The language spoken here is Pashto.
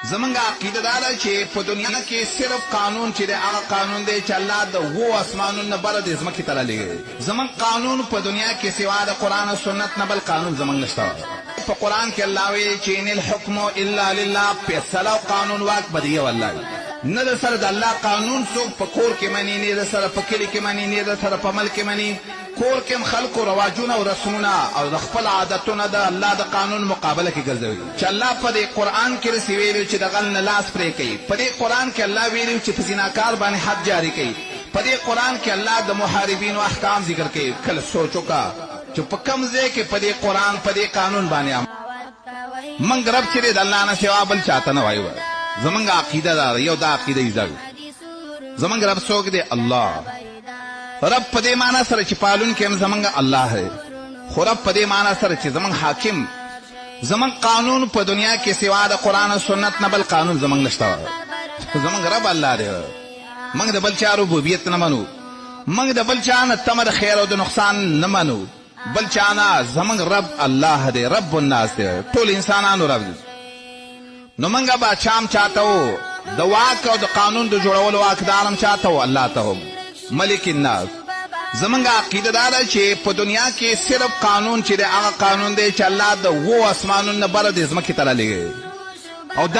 زمونږ عقیده دا ده چې په دنیا کې صرف قانون چې دی هغه قانون دی چې الله د 7 اسمانونو نه بره د ځمکې ته رالیږي. زمونږ قانون په دنیا کې سوا د قرآن او سنت نه بل قانون زمونږ نشته. په قرآن کې الله ویلي چې ان الحکم الا لله، فیصله او قانون واک به د یو الله وي. نه د سره د الله قانون څوک په کور کې مني، نه د سره په کلي کې مني، نه د سره په ملک کې مني. کور کې هم خلکو رواجونه او رسمونه او د خپل عادتونه د الله د قانون مقابله کې ګرځوي. چې الله په دې قرآن کې رسي ویلي چې د غل نه لاس پرې کوي. په دې قرآن کې الله ویلي چې په زناکار باندې حد جاري کوي. په دې قرآن کې الله د محاربینو احکام ذکر کوي. کله سوچ وکړه چې په کوم ځای کې په دې قرآن په دې قانون باندې موږ رب چې د الله نه سوا بل چاته نه وایو. زمونږ عقیده دا یو دا عقیده یې زمونږ رب څوک دی؟ الله. رب په دې معنا سره چې پالون کې هم زمونږ الله دی، خو رب په دې معنا سره چې زمونږ حاکم، زمونږ قانون په دنیا کې سوا د قرآن او سنت نه بل قانون زمونږ نشته. زمونږ رب الله دی. موږ د بل چا ربوبیت نه منو، موږ د بل چا نه تمه د خیر او د نقصان نه منو. بل چا نه، زمونږ رب الله دی، رب الناس دی، ټول انسانانو رب دی. نو موږ به چام چاته وو، د واک او د قانون د جوړولو واکدار هم چاته وو، الله ته هم ملک الناس. زمونږ عقیده دا ده چې په دنیا کې صرف قانون چې دی هغه قانون دی چې الله د 7 اسمانونو نه بره د ځمکې ته رالیږي. او دا